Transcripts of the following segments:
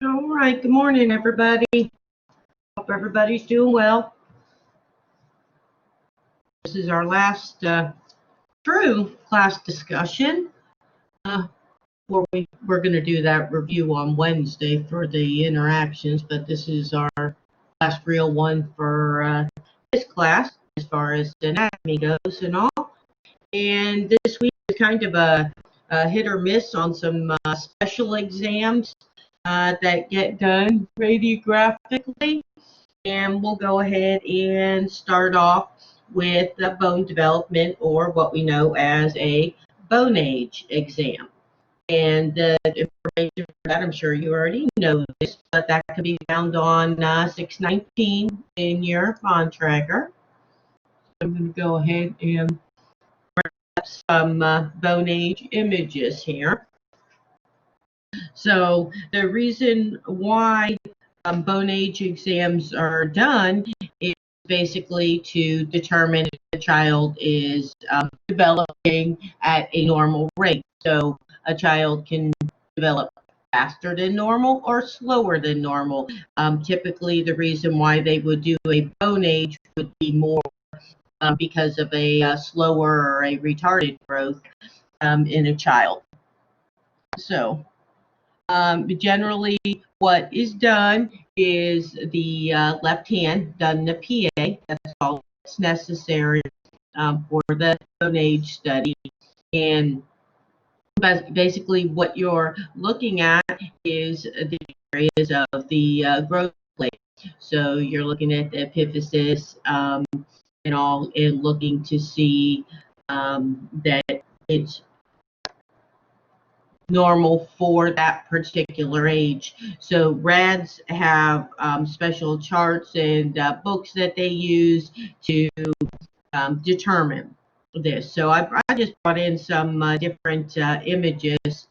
All right, good morning, everybody. Hope everybody's doing well. This is our last true class discussion. We're going to do that review on Wednesday for the interactions, but this is our last real one for this class as far as anatomy goes and all. And this week is kind of a hit or miss on some special exams that get done radiographically. And we'll go ahead and start off with the bone development, or what we know as a bone age exam. And the information for that, I'm sure you already know this, but that can be found on 619 in your bond tracker. I'm going to go ahead and grab some bone age images here. So the reason why bone age exams are done is basically to determine if the child is developing at a normal rate. So a child can develop faster than normal or slower than normal. Typically, the reason why they would do a bone age would be more because of a slower or a retarded growth in a child. So generally, what is done is the left hand done the PA. That's all that's necessary for the bone age study. And basically, what you're looking at is the areas of the growth plate. So you're looking at the epiphysis and all, and looking to see that it's normal for that particular age. So RADs have special charts and books that they use to determine this. So I just brought in some different images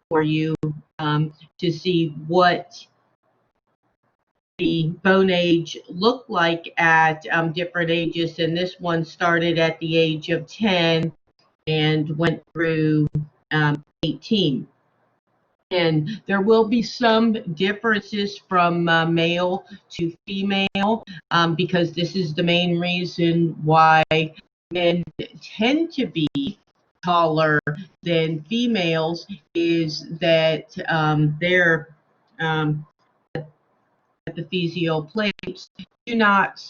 for you to see what the bone age looked like at different ages. And this one started at the age of 10 and went through 18. And there will be some differences from male to female because this is the main reason why men tend to be taller than females, is that their epiphyseal plates do not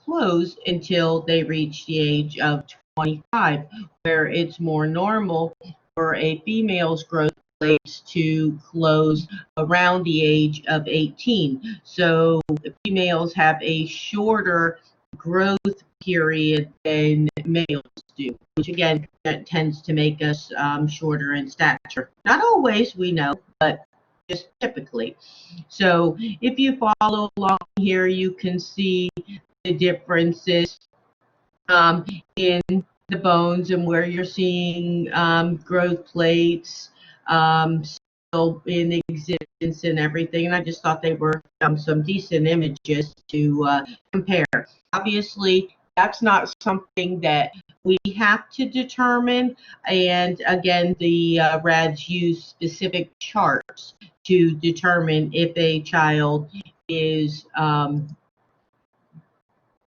close until they reach the age of 25, where it's more normal for a female's growth plates to close around the age of 18. So females have a shorter growth period than males do, which again that tends to make us shorter in stature. Not always, we know, but just typically. So if you follow along here, you can see the differences in the bones and where you're seeing growth plates still in existence and everything. And I just thought they were some decent images to compare. Obviously, that's not something that we have to determine. And again, the RADs use specific charts to determine if a child is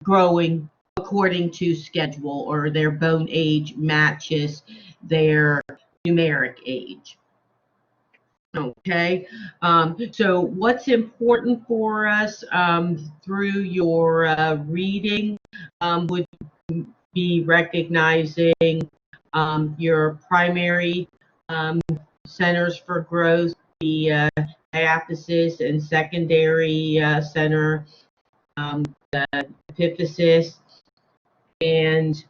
growing according to schedule, or their bone age matches their numeric age. Okay, so what's important for us through your reading would be recognizing your primary centers for growth, the diaphysis, and secondary center, the epiphysis, and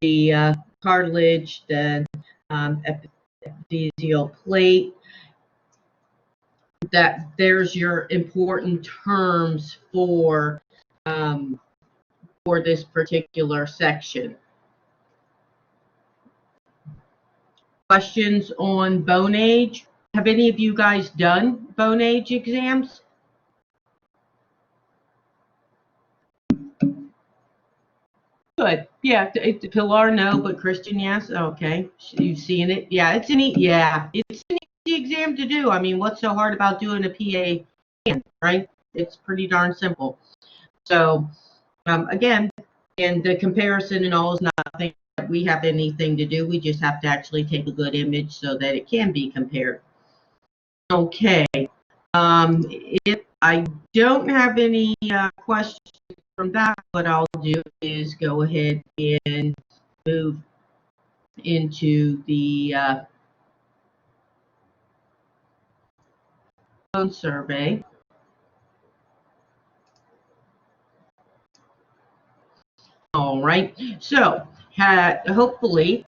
the cartilage, the epiphyseal plate. That there's your important terms for this particular section. Questions on bone age? Have any of you guys done bone age exams? Good. Yeah, Pilar, no, but Christian, yes. Okay, you've seen it. Yeah, it's an easy exam to do. I mean, what's so hard about doing a PA scan, right? It's pretty darn simple. So again, and the comparison and all is nothing that we have anything to do. We just have to actually take a good image so that it can be compared. Okay. If I don't have any questions from that, what I'll do is go ahead and move into the bone survey. All right. So hopefully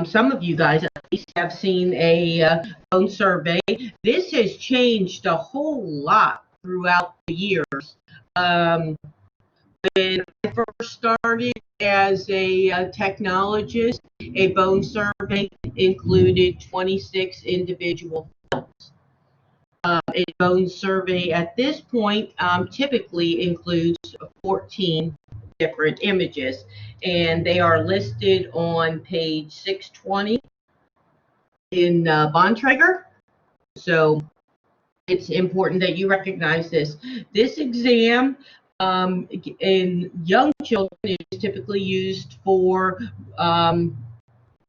some of you guys at least have seen a bone survey. This has changed a whole lot throughout the years. When I first started as a technologist, a bone survey included 26 individual films. A bone survey at this point typically includes 14 different images, and they are listed on page 620 in Bontrager. So it's important that you recognize this. This exam in young children is typically used for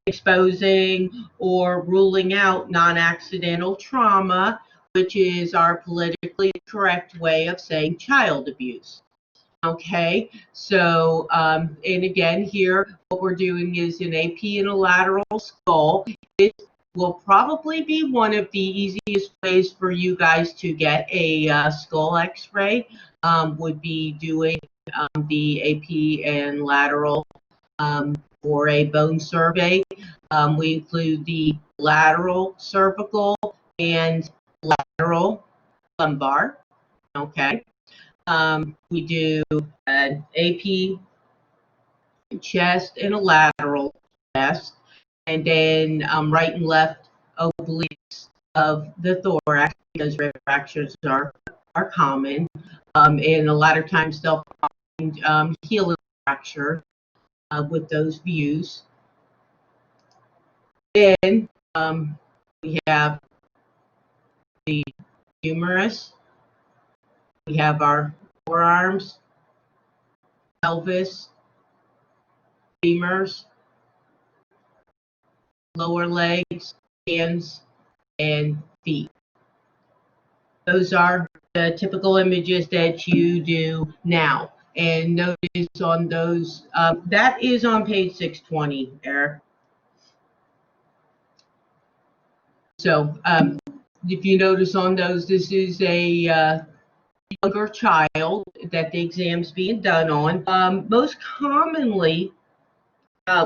exposing or ruling out non-accidental trauma, which is our politically correct way of saying child abuse. Okay, so, and again, here, what we're doing is an AP and a lateral skull. It will probably be one of the easiest ways for you guys to get a skull x-ray, would be doing the AP and lateral for a bone survey. We include the lateral cervical and lateral lumbar, okay? We do an AP chest and a lateral chest, and then right and left obliques of the thorax, because rib fractures are common, and a lot of times they'll find heel fracture with those views. Then we have the humerus, we have our forearms, pelvis, femurs, lower legs, hands, and feet. Those are the typical images that you do now. And notice on those, that is on page 620, Eric. So if you notice on those, this is a younger child that the exam's being done on. Most commonly,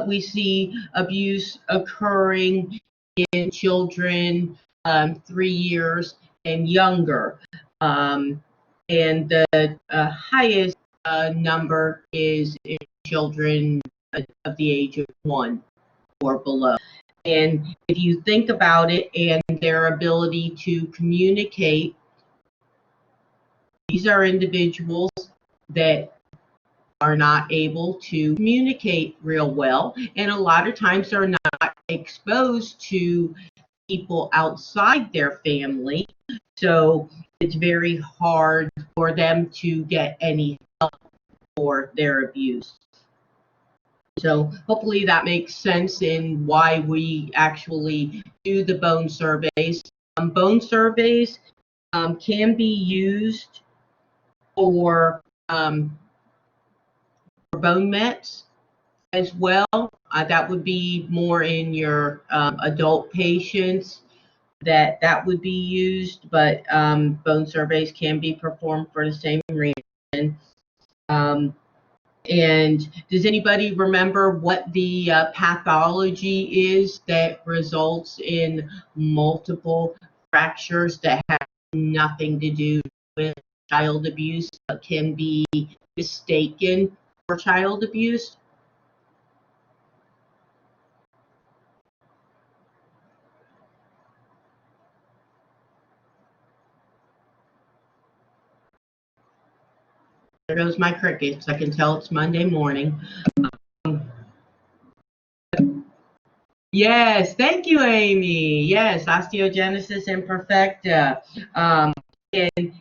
we see abuse occurring in children 3 years and younger. And the highest number is in children of the age of 1 or below. And if you think about it and their ability to communicate, these are individuals that are not able to communicate real well, and a lot of times are not exposed to people outside their family, so it's very hard for them to get any help for their abuse. So hopefully that makes sense in why we actually do the bone surveys. Bone surveys can be used for bone mets as well. That would be more in your adult patients that would be used, but bone surveys can be performed for the same reason. And does anybody remember what the pathology is that results in multiple fractures that have nothing to do with child abuse but can be mistaken for child abuse? There goes my crickets. I can tell it's Monday morning. Yes, thank you, Amy. Yes, osteogenesis imperfecta. Um, and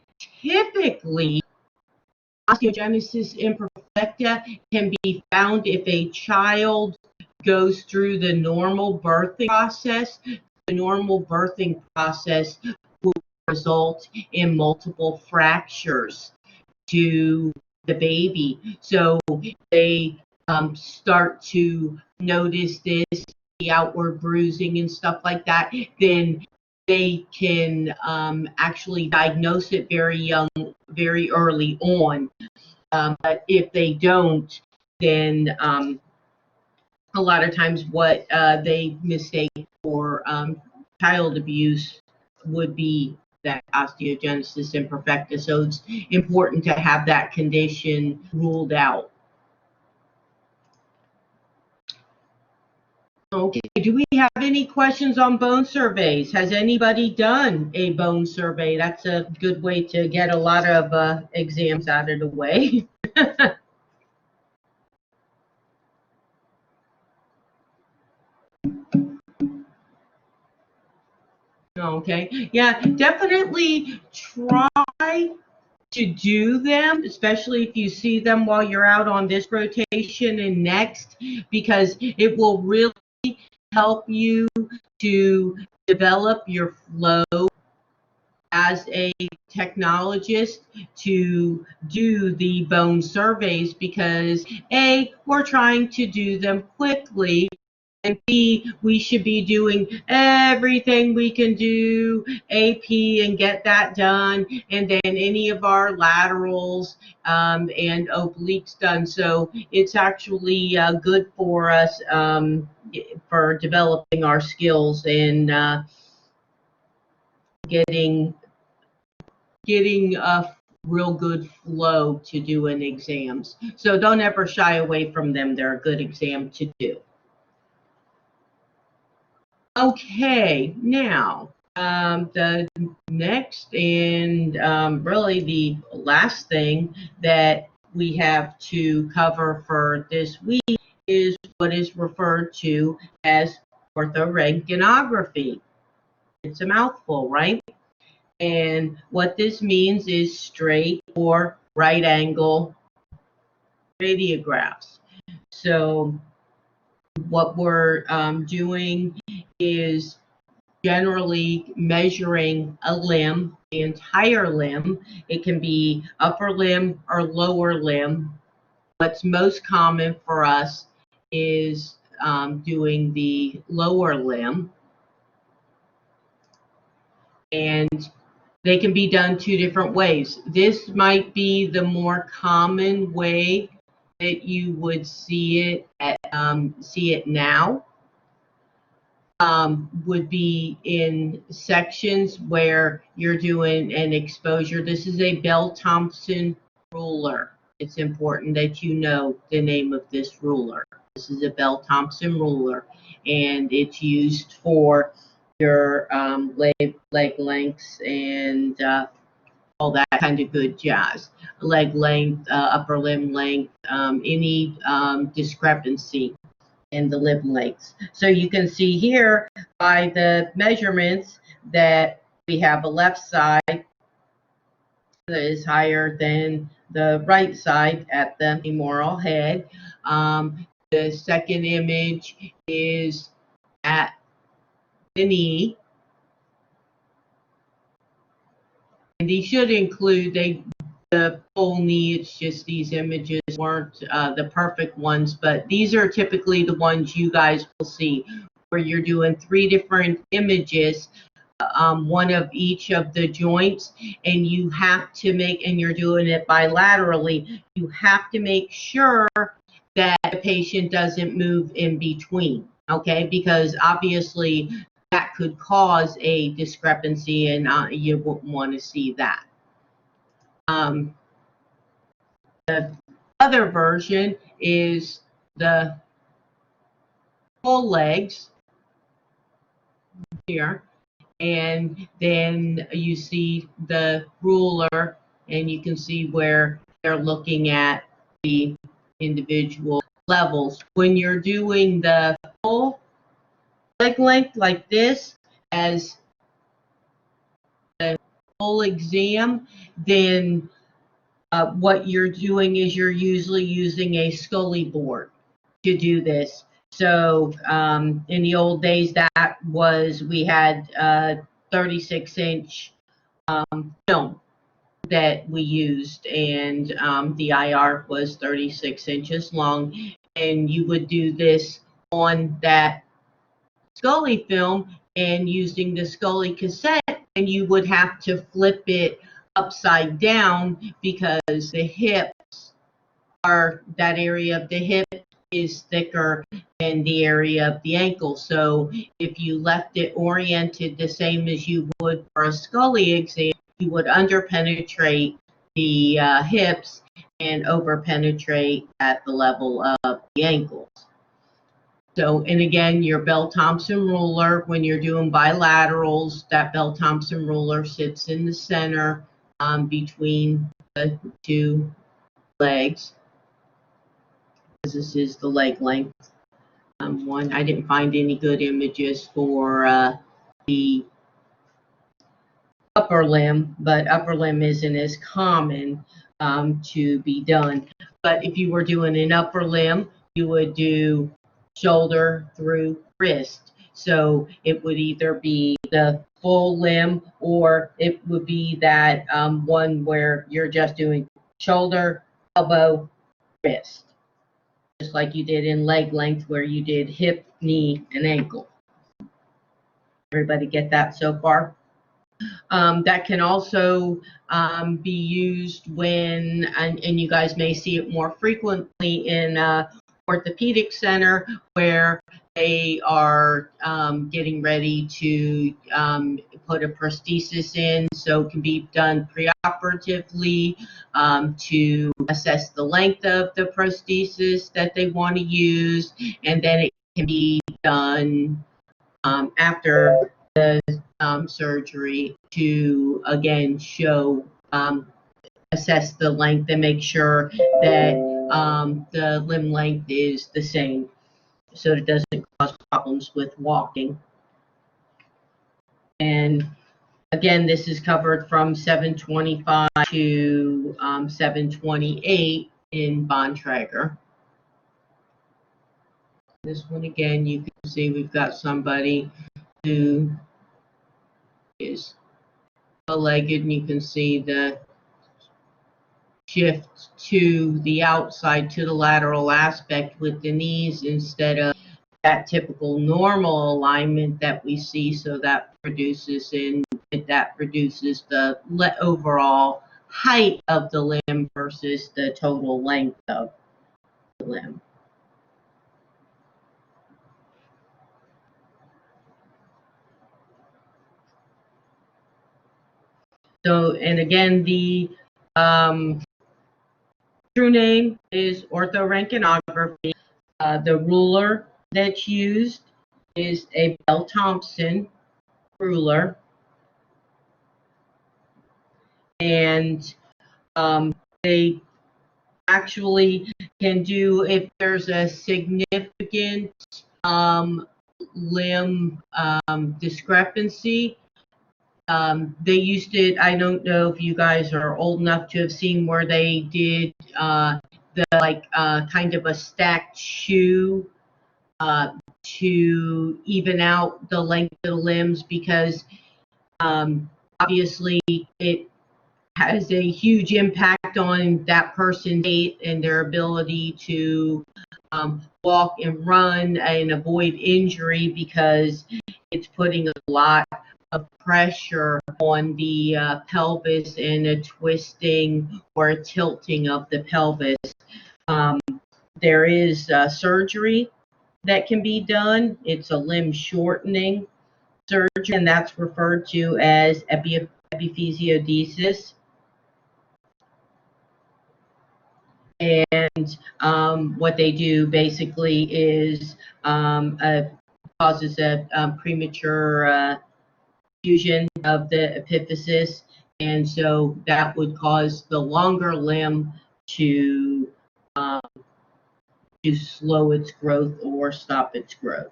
typically, osteogenesis imperfecta can be found if a child goes through the normal birthing process. The normal birthing process will result in multiple fractures to the baby. So they start to notice this, the outward bruising and stuff like that, then they can actually diagnose it very young, very early on. But if they don't, then a lot of times what they mistake for child abuse would be that osteogenesis imperfecta. So it's important to have that condition ruled out. Okay, do we have any questions on bone surveys? Has anybody done a bone survey? That's a good way to get a lot of exams out of the way. Okay, yeah, definitely try to do them, especially if you see them while you're out on this rotation and next, because it will really help you to develop your flow as a technologist to do the bone surveys, because A, we're trying to do them quickly, and B, we should be doing everything we can do AP and get that done, and then any of our laterals and obliques done. So it's actually good for us for developing our skills and getting a real good flow to do in exams. So don't ever shy away from them. They're a good exam to do. Okay, now the next and really the last thing that we have to cover for this week is what is referred to as orthoroentgenography. It's a mouthful, right? And what this means is straight or right angle radiographs. So what we're doing is generally measuring a limb, the entire limb. It can be upper limb or lower limb. What's most common for us is doing the lower limb, and they can be done two different ways. This might be the more common way that you would see it now. Would be in sections where you're doing an exposure. This is a Bell-Thompson ruler. It's important that you know the name of this ruler. This is a Bell-Thompson ruler, and it's used for your leg lengths and all that kind of good jazz. Leg length, upper limb length, any discrepancy in the limb lengths. So you can see here by the measurements that we have a left side that is higher than the right side at the femoral head. The second image is at the knee. And these should include the full knee. It's just these images weren't the perfect ones, but these are typically the ones you guys will see where you're doing three different images, one of each of the joints, and you have to make, and you're doing it bilaterally, you have to make sure that the patient doesn't move in between, okay? Because obviously that could cause a discrepancy, and you wouldn't want to see that. The other version is the full legs here, and then you see the ruler, and you can see where they're looking at the individual levels. When you're doing the full leg length like this as a full exam, then what you're doing is you're usually using a Scully board to do this. So in the old days, that was, we had 36-inch film that we used, and the IR was 36 inches long, and you would do this on that Scully film and using the Scully cassette, and you would have to flip it upside down because the hips are, that area of the hip is thicker than the area of the ankle. So if you left it oriented the same as you would for a Scully exam, you would underpenetrate the hips and overpenetrate at the level of the ankles. So, and again, your Bell-Thompson ruler, when you're doing bilaterals, that Bell-Thompson ruler sits in the center between the two legs. This is the leg length one. I didn't find any good images for the upper limb, but upper limb isn't as common to be done. But if you were doing an upper limb, you would do shoulder through wrist. So it would either be the full limb, or it would be that one where you're just doing shoulder, elbow, wrist, just like you did in leg length where you did hip, knee, and ankle. Everybody get that so far? That can also be used when, and you guys may see it more frequently in orthopedic center, where they are getting ready to put a prosthesis in. So it can be done preoperatively to assess the length of the prosthesis that they want to use, and then it can be done after the surgery to again show assess the length and make sure that the limb length is the same, so it doesn't cause problems with walking. And again, this is covered from 725 to 728 in Bontrager. This one again, you can see we've got somebody who is legged, and you can see the shift to the outside, to the lateral aspect with the knees instead of that typical normal alignment that we see. So that produces the overall height of the limb versus the total length of the limb. So, and again, the true name is orthoroentgenography. The ruler that's used is a Bell-Thompson ruler, and they actually can do, if there's a significant limb discrepancy. They used it, I don't know if you guys are old enough to have seen where they did kind of a stacked shoe to even out the length of the limbs, because obviously it has a huge impact on that person's gait and their ability to walk and run and avoid injury, because it's putting a lot of pressure on the pelvis and a twisting or a tilting of the pelvis. There is surgery that can be done. It's a limb shortening surgery, and that's referred to as epiphysiodesis. And what they do basically is causes a premature fusion of the epiphysis, and so that would cause the longer limb to slow its growth or stop its growth.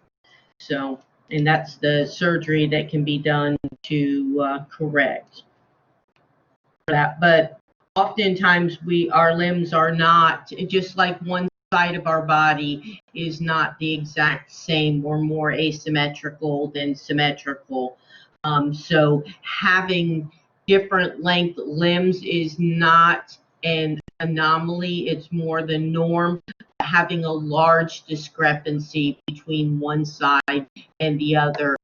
So And that's the surgery that can be done to correct that. But oftentimes our limbs are not, just like one side of our body is not the exact same. We're more asymmetrical than symmetrical. So having different length limbs is not an anomaly, it's more the norm. Having a large discrepancy between one side and the other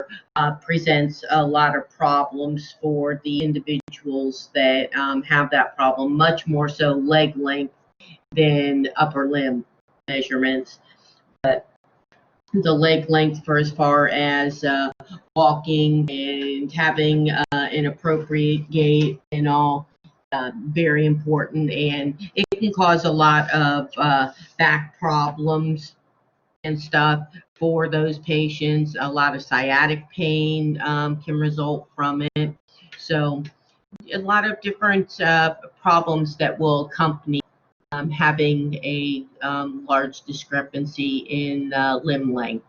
presents a lot of problems for the individuals that have that problem, much more so leg length than upper limb measurements. But the leg length for as far as walking and having an appropriate gait and all, very important, and it can cause a lot of back problems and stuff for those patients. A lot of sciatic pain can result from it. So a lot of different problems that will accompany having a large discrepancy in limb length.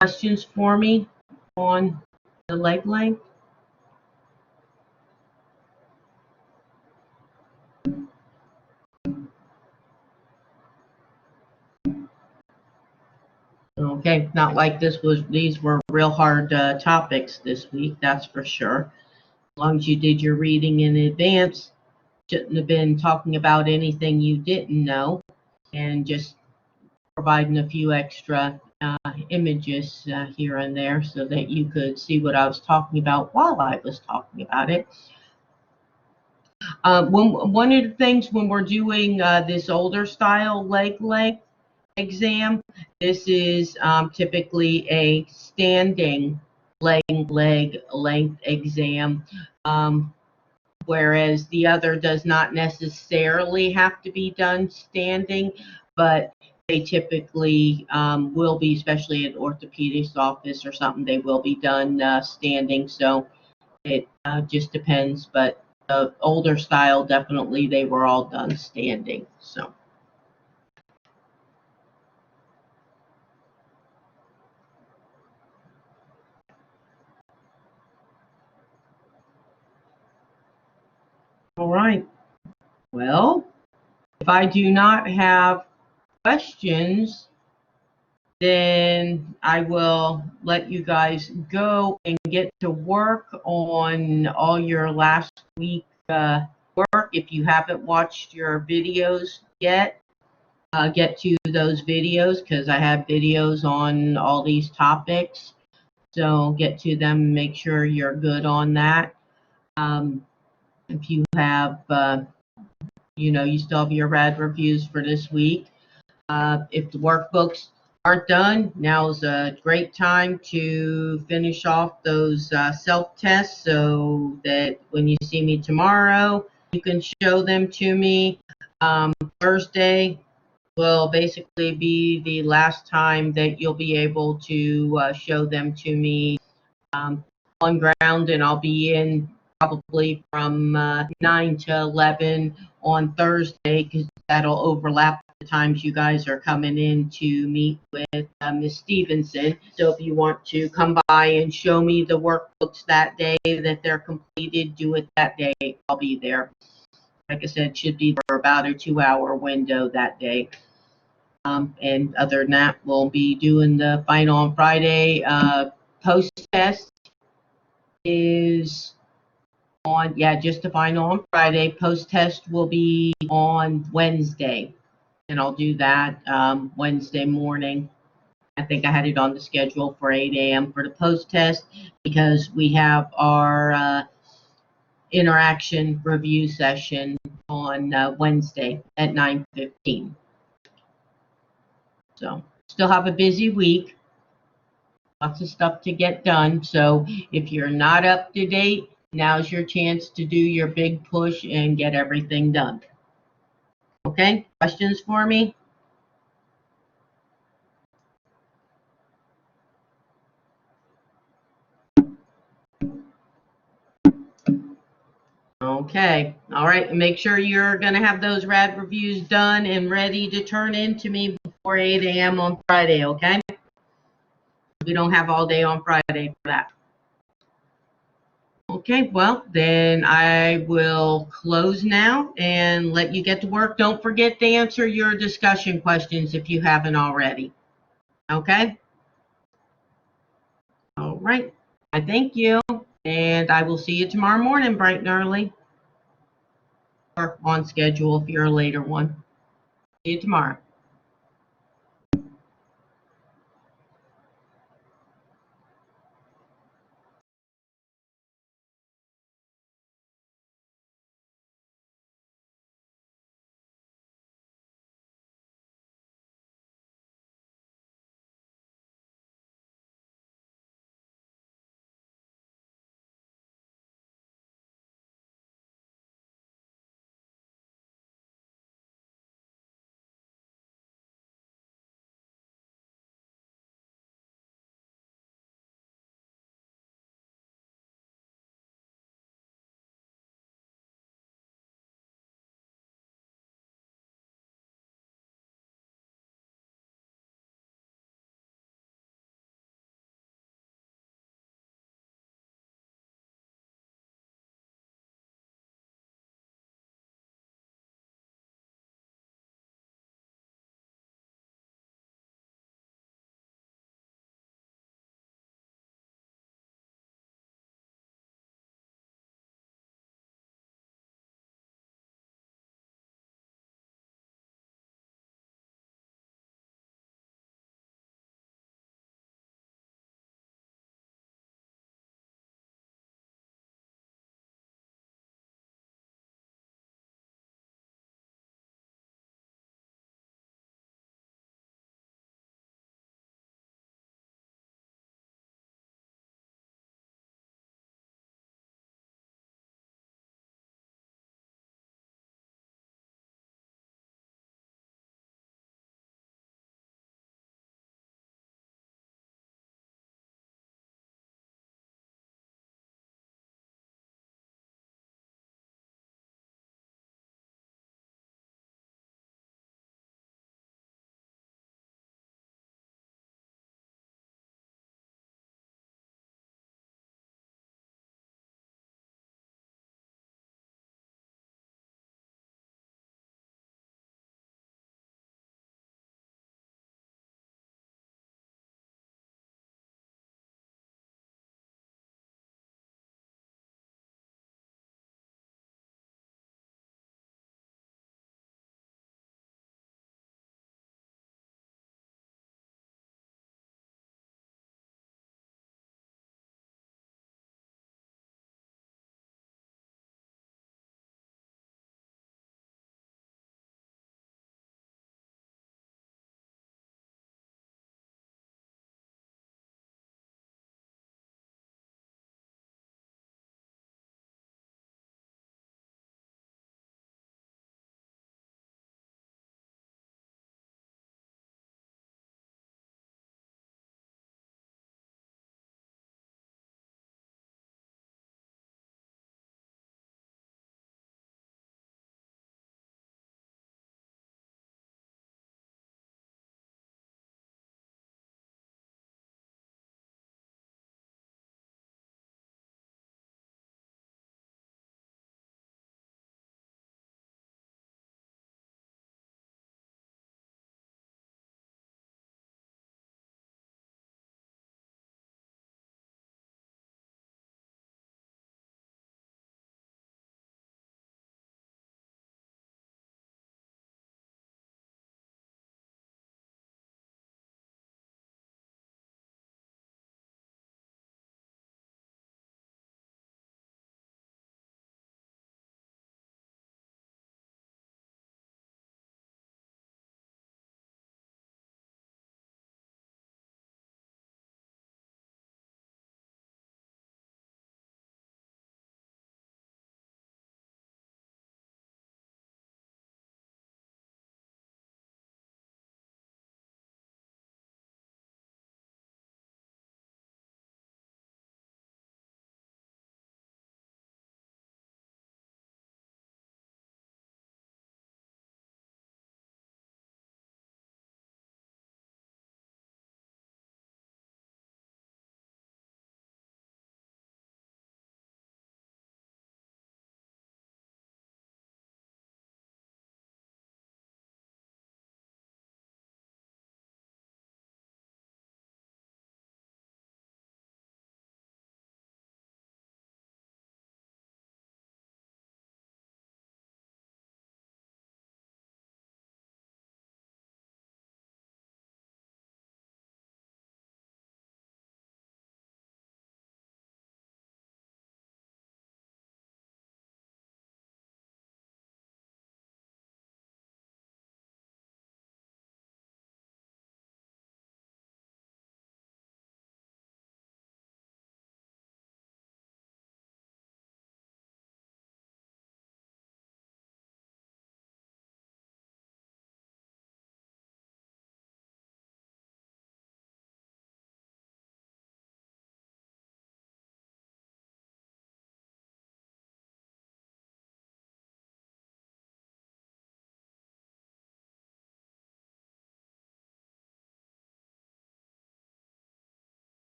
Questions for me on the leg length? Okay, not like these were real hard topics this week, that's for sure. As long as you did your reading in advance, shouldn't have been talking about anything you didn't know, and just providing a few extra images here and there so that you could see what I was talking about while I was talking about it. One of the things when we're doing this older style leg length exam, this is typically a standing leg length exam, whereas the other does not necessarily have to be done standing, but they typically will be, especially at orthopedist's office or something, they will be done standing. So it just depends, but the older style, definitely they were all done standing. So. All right. Well, if I do not have questions, then I will let you guys go and get to work on all your last week work. If you haven't watched your videos yet, get to those videos because I have videos on all these topics. So get to them, make sure you're good on that. If you have, you still have your rad reviews for this week. If the workbooks aren't done, now's a great time to finish off those self-tests so that when you see me tomorrow, you can show them to me. Thursday will basically be the last time that you'll be able to show them to me on ground, and I'll be in probably from 9 to 11 on Thursday because that'll overlap the times you guys are coming in to meet with Ms. Stevenson. So if you want to come by and show me the workbooks that day that they're completed, do it that day. I'll be there. Like I said, should be for about a 2-hour window that day. And other than that, we'll be doing the final on Friday. Post-test is on, just the final on Friday. Post-test will be on Wednesday, and I'll do that Wednesday morning. I think I had it on the schedule for 8 a.m. for the post-test because we have our interaction review session on Wednesday at 9:15. So still have a busy week. Lots of stuff to get done. So if you're not up to date, now's your chance to do your big push and get everything done. Okay, questions for me? Okay, all right, and make sure you're going to have those rad reviews done and ready to turn in to me before 8 a.m. on Friday, okay? We don't have all day on Friday for that. Okay, well, then I will close now and let you get to work. Don't forget to answer your discussion questions if you haven't already. Okay? All right. I thank you, and I will see you tomorrow morning, bright and early, or on schedule if you're a later one. See you tomorrow.